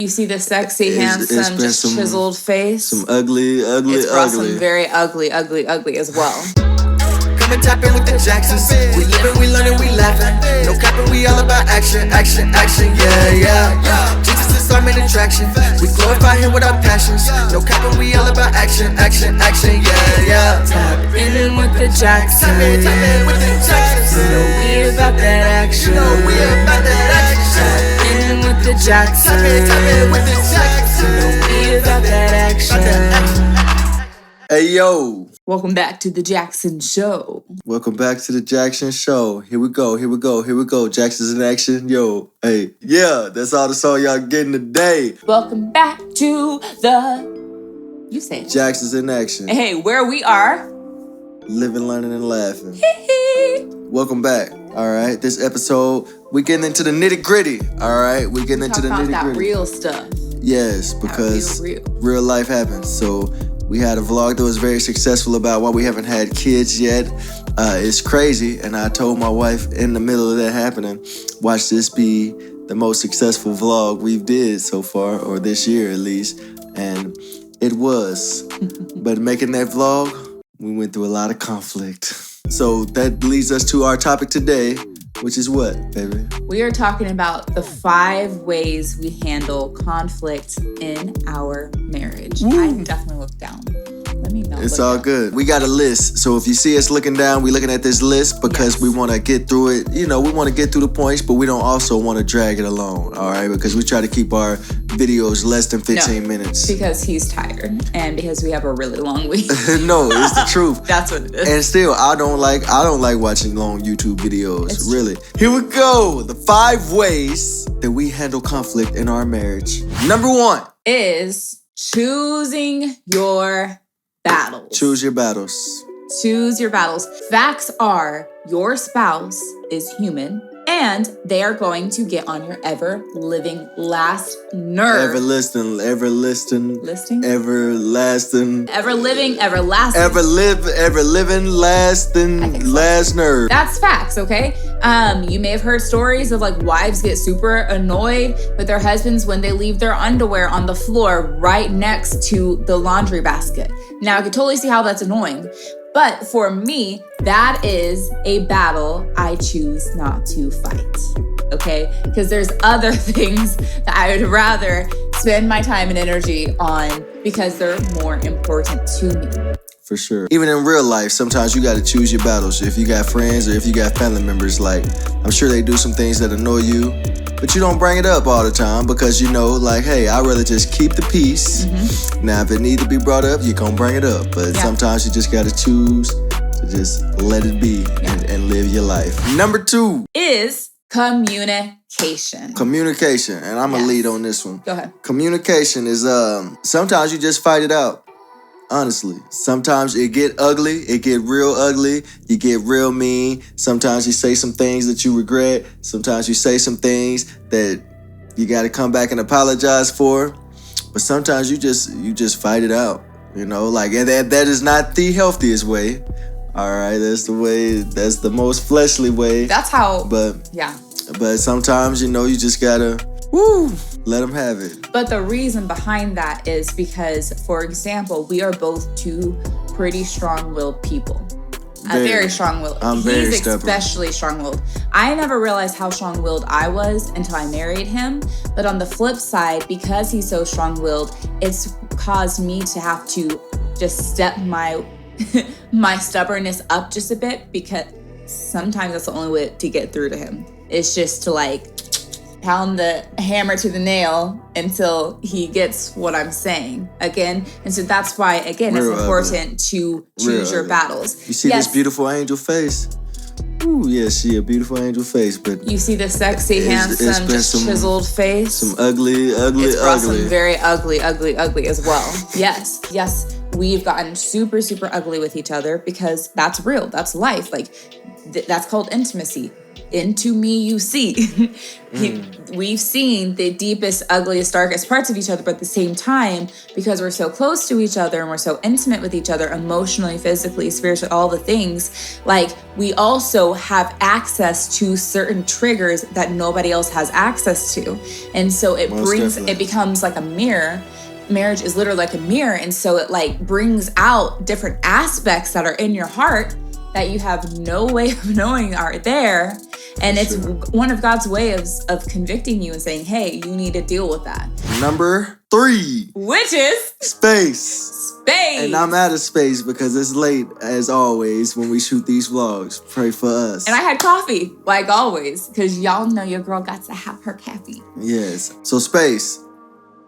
You see the sexy, handsome, just chiseled face? Some ugly. It's brought some very ugly as well. Come and tap in with the Jacksons. We living, we learning, we laughing. No capping, we all about action, yeah. Jesus is our main attraction. We glorify him with our passions. No capping, we all about action, yeah. Tap in with the Jacksons. Tap in with the Jacksons. You know we about that action. Tap in with the Jacksons. Tap in with the Jacksons. You know we about that action. Hey, yo. Welcome back to the Jackson Show. Welcome back to the Jackson Show. Here we go. Jackson's in action. Yo, hey, yeah, that's all the song y'all getting today. Welcome back to the... You say it. Jackson's in action. Hey, where we are... Living, learning, and laughing. Welcome back. All right, this episode, we getting into the nitty gritty. All right, we getting into the nitty gritty. That real stuff. Yes, because real life happens. So we had a vlog that was very successful about why we haven't had kids yet. It's crazy, and I told my wife in the middle of that happening, watch this be the most successful vlog we've did so far, or this year at least, and it was. But making that vlog, we went through a lot of conflict. So that leads us to our topic today, which is what, baby? We are talking about the 5 ways we handle conflict in our marriage. Woo. I definitely looked down. Let me know. It's all good. We got a list. So if you see us looking down, we're looking at this list because we want to get through it. You know, we want to get through the points, but we don't also want to drag it along, all right? Because we try to keep our videos less than 15 minutes. Because he's tired and because we have a really long week. No, it's the truth. That's what it is. And still, I don't like watching long YouTube videos, really. Here we go. The 5 ways that we handle conflict in our marriage. Number 1 is choosing your battles. Choose your battles. Choose your battles. Facts are your spouse is human and they are going to get on your ever-living last nerve. Everlasting. Listing? Everlasting. Ever-living, everlasting. Ever-living, lasting, last nerve. That's facts, okay? You may have heard stories of like wives get super annoyed with their husbands when they leave their underwear on the floor right next to the laundry basket. Now, I can totally see how that's annoying. But for me, that is a battle I choose not to fight, okay? Because there's other things that I would rather spend my time and energy on because they're more important to me. For sure. Even in real life, sometimes you got to choose your battles. If you got friends or if you got family members, like, I'm sure they do some things that annoy you, but you don't bring it up all the time because you know, like, hey, I'd rather just keep the peace. Mm-hmm. Now, if it need to be brought up, you gonna bring it up. But sometimes you just got to choose to just let it be and live your life. Number 2 is communication. Communication. And I'm going to lead on this one. Go ahead. Communication is, sometimes you just fight it out. Honestly, sometimes it get ugly. It get real ugly. You get real mean. Sometimes you say some things that you regret. Sometimes you say some things that you got to come back and apologize for. But sometimes you just fight it out. You know, like, and that is not the healthiest way. All right, that's the most fleshly way. That's how. But sometimes, you know, you just gotta let them have it. But the reason behind that is because, for example, we are both 2 pretty strong-willed people. Very strong-willed. He's especially strong-willed. I never realized how strong-willed I was until I married him. But on the flip side, because he's so strong-willed, it's caused me to have to just step my stubbornness up just a bit, because sometimes that's the only way to get through to him. It's just to like pound the hammer to the nail until he gets what I'm saying again. And so that's why, again, it's important to choose your battles. You see this beautiful angel face? Ooh, yeah, she a beautiful angel face, but you see the sexy, handsome, just chiseled face? Some ugly. It's brought some very ugly as well. Yes, we've gotten super, super ugly with each other because that's real. That's life. Like, that's called intimacy. into me you see. We've seen the deepest, ugliest, darkest parts of each other, but at the same time, because we're so close to each other and we're so intimate with each other, emotionally, physically, spiritually, all the things, like we also have access to certain triggers that nobody else has access to. And so it becomes like a mirror. Marriage is literally like a mirror. And so it like brings out different aspects that are in your heart that you have no way of knowing are there. And it's one of God's ways of convicting you and saying, hey, you need to deal with that. Number 3. Which is? Space. And I'm out of space because it's late, as always, when we shoot these vlogs. Pray for us. And I had coffee, like always, because y'all know your girl got to have her coffee. Yes. So space.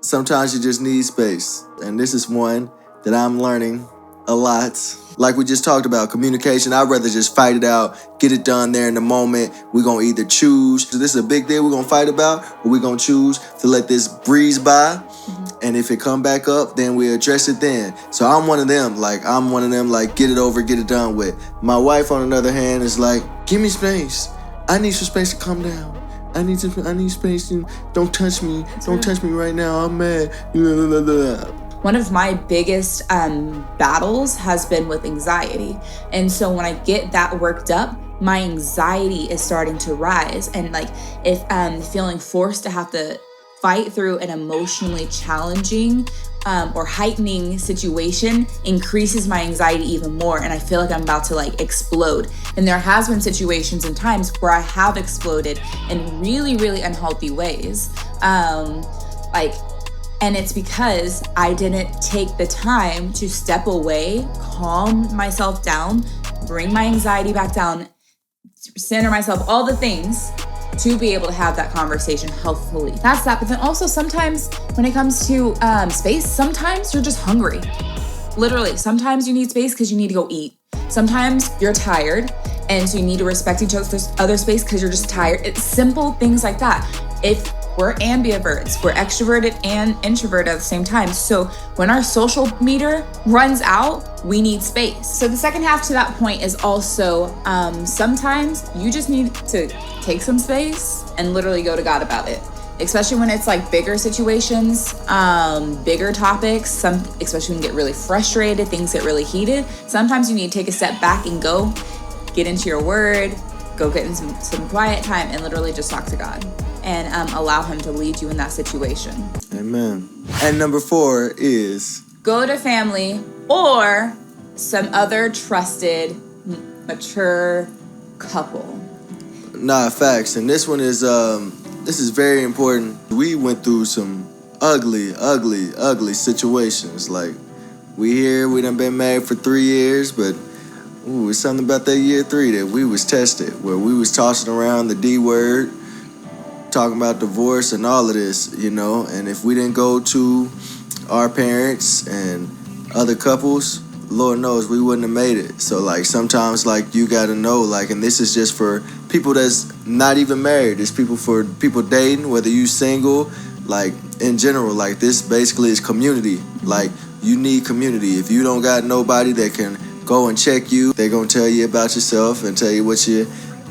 Sometimes you just need space. And this is one that I'm learning a lot. Like we just talked about, communication. I'd rather just fight it out, get it done there in the moment. We're going to either choose, so this is a big deal we're going to fight about, or we're going to choose to let this breeze by. And if it come back up, then we address it then. So I'm one of them, like get it over, get it done with. My wife, on the other hand, is like, give me space. I need some space to calm down. I need space. Don't touch me. Don't touch me right now. I'm mad. One of my biggest battles has been with anxiety. And so when I get that worked up, my anxiety is starting to rise. And like if feeling forced to have to fight through an emotionally challenging or heightening situation increases my anxiety even more. And I feel like I'm about to like explode. And there has been situations and times where I have exploded in really, really unhealthy ways. And it's because I didn't take the time to step away, calm myself down, bring my anxiety back down, center myself, all the things to be able to have that conversation healthfully. That's that. But then also sometimes when it comes to space, sometimes you're just hungry. Literally, sometimes you need space because you need to go eat. Sometimes you're tired and so you need to respect each other's space because you're just tired. It's simple things like that. If we're ambiverts, we're extroverted and introverted at the same time. So when our social meter runs out, we need space. So the second half to that point is also sometimes you just need to take some space and literally go to God about it. Especially when it's like bigger situations, bigger topics, especially when you get really frustrated, things get really heated. Sometimes you need to take a step back and go get into your word, go get in some quiet time and literally just talk to God. And allow him to lead you in that situation. Amen. And number 4 is? Go to family or some other trusted, mature couple. Nah, facts. And this one is, this is very important. We went through some ugly situations. Like, we done been married for 3 years, but it's something about that year 3 that we was tested, where we was tossing around the D word, talking about divorce and all of this, and if we didn't go to our parents and other couples, Lord knows we wouldn't have made it. So like sometimes like you gotta know, like, and this is just for people that's not even married, it's for people dating, whether you single, like in general, like this basically is community. Like you need community. If you don't got nobody that can go and check you, they're gonna tell you about yourself and tell you what you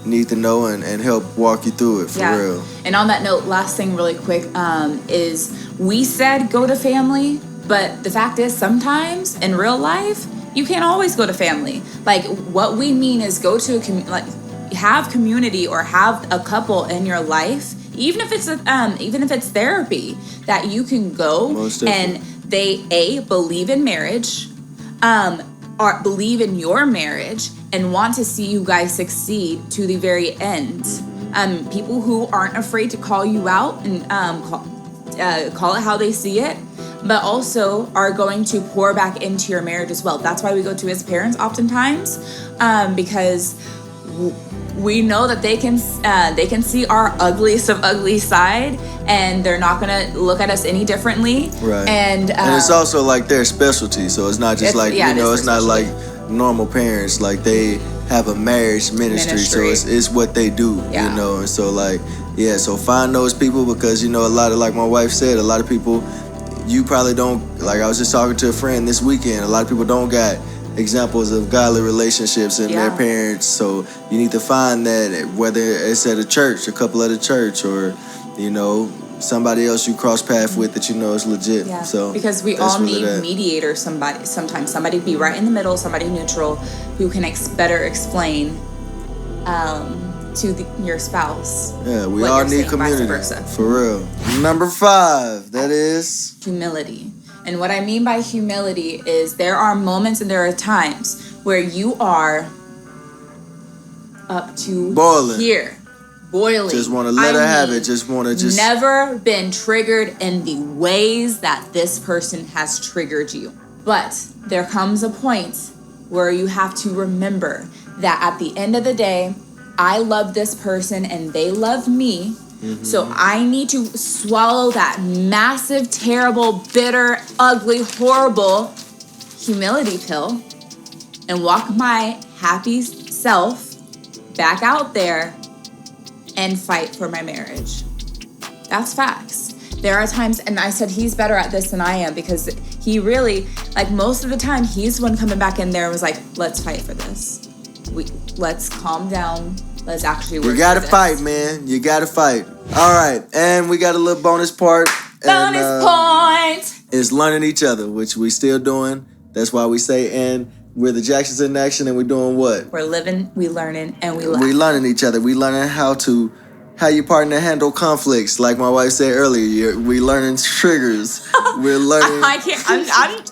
need to know and help walk you through it for real. And on that note, last thing really quick is we said go to family, but the fact is sometimes in real life you can't always go to family. Like what we mean is go to have community or have a couple in your life, even if it's therapy, that you can go and they believe in marriage, or believe in your marriage and want to see you guys succeed to the very end. People who aren't afraid to call you out and call it how they see it, but also are going to pour back into your marriage as well. That's why we go to his parents oftentimes, because we know that they can see our ugliest of ugly side, and they're not gonna look at us any differently. Right. And it's also like their specialty, so it's not just it's not like normal parents. Like they have a marriage ministry. So it's what they do, and so like so find those people, because a lot of, like my wife said, a lot of people you probably don't, like I was just talking to a friend this weekend, a lot of people don't got examples of godly relationships and their parents. So you need to find that, whether it's at a church, a couple at a church, or, you know, somebody else you cross path with that you know is legit. Yeah. So because we all need mediators. Sometimes somebody be right in the middle, somebody neutral, who can better explain to your spouse. Yeah, we all need community. For real. Number 5, that is humility. And what I mean by humility is there are moments and there are times where you are up to boiling. Just want to let her have it. Never been triggered in the ways that this person has triggered you. But there comes a point where you have to remember that at the end of the day, I love this person and they love me. Mm-hmm. So I need to swallow that massive, terrible, bitter, ugly, horrible humility pill and walk my happy self back out there and fight for my marriage. That's facts. There are times, and I said he's better at this than I am, because he really, like, most of the time, he's the one coming back in there and was like, let's fight for this. Let's calm down. Let's actually work. You gotta fight, man. You gotta fight. All right, and we got a little bonus part. Bonus point is learning each other, which we still doing. That's why we say, and we're the Jacksons in action, and we're doing what? We're living, we learning, and we learn. We learning each other. We learning how your partner handle conflicts. Like my wife said earlier, we learning triggers. We're learning. I can't. I'm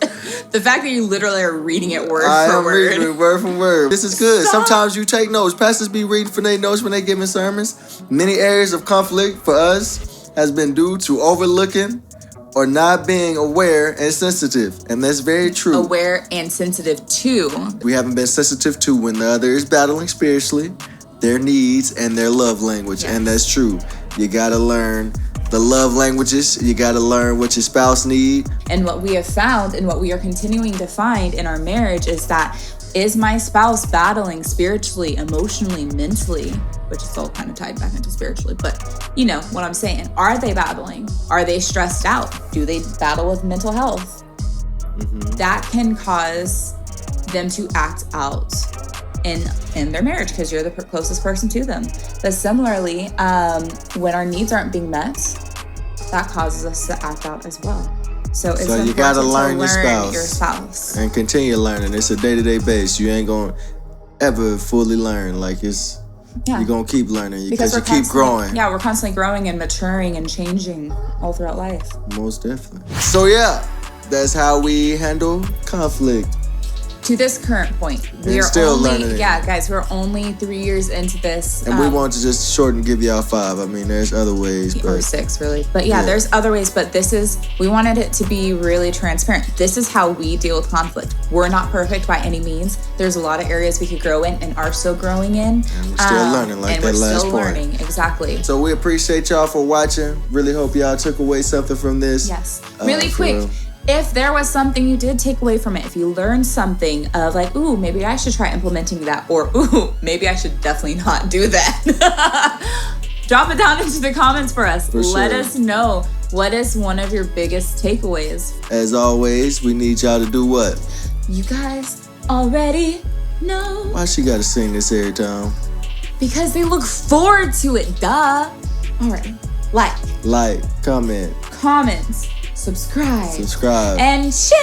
the fact that you literally are reading it word for word. Reading it word for word. This is good. Sometimes you take notes. Pastors be reading for their notes when they giving sermons. Many areas of conflict for us has been due to overlooking or not being aware and sensitive. And that's very true. Aware and sensitive too. We haven't been sensitive to when the other is battling spiritually, their needs, and their love language. Yes. And that's true. You gotta learn the love languages. You gotta learn what your spouse needs. And what we have found and what we are continuing to find in our marriage is that, is my spouse battling spiritually, emotionally, mentally, which is all kind of tied back into spiritually, but you know what I'm saying. Are they battling? Are they stressed out? Do they battle with mental health? Mm-hmm. That can cause them to act out in their marriage because you're the closest person to them. But similarly, when our needs aren't being met, that causes us to act out as well. So you gotta learn your spouse and continue learning. It's a day-to-day base. You ain't gonna ever fully learn. Like you're gonna keep learning because you keep growing. Yeah, we're constantly growing and maturing and changing all throughout life. Most definitely. So yeah, that's how we handle conflict. To this current point, we are still only learning. Yeah, guys, we're only 3 years into this, and we want to just short and give y'all 5. I mean, there's other ways, or 6 really, but yeah, there's other ways. But we wanted it to be really transparent. This is how we deal with conflict. We're not perfect by any means. There's a lot of areas we could grow in and are still growing in, and we're still learning. Like that last point. And we're still learning, exactly. So we appreciate y'all for watching. Really hope y'all took away something from this. Yes, really quick. If there was something you did take away from it, if you learned something of like, ooh, maybe I should try implementing that, or ooh, maybe I should definitely not do that, drop it down into the comments for us. Let us know, what is one of your biggest takeaways? As always, we need y'all to do what? You guys already know. Why she gotta sing this every time? Because they look forward to it, duh. All right, like, comment, subscribe, and share.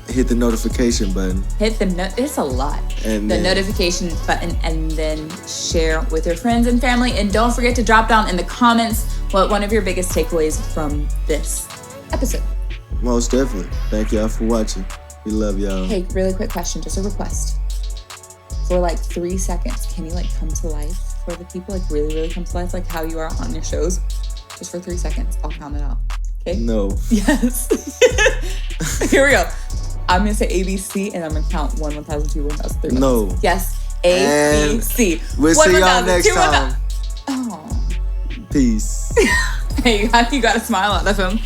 Hit the notification button. It's a lot. And the notification button, and then share with your friends and family. And don't forget to drop down in the comments what one of your biggest takeaways from this episode. Most definitely. Thank y'all for watching. We love y'all. Hey, really quick question, just a request. For like 3 seconds, can you like come to life for the people? Like really, really come to life, like how you are on your shows? Just for 3 seconds. I'll count it out. Okay? No. Yes. Here we go. I'm going to say ABC and I'm going to count 1, 1,000, 2, 1,000, 3. No. Yes. ABC. We'll see y'all next time. Oh. Peace. Hey, you got to smile at the film.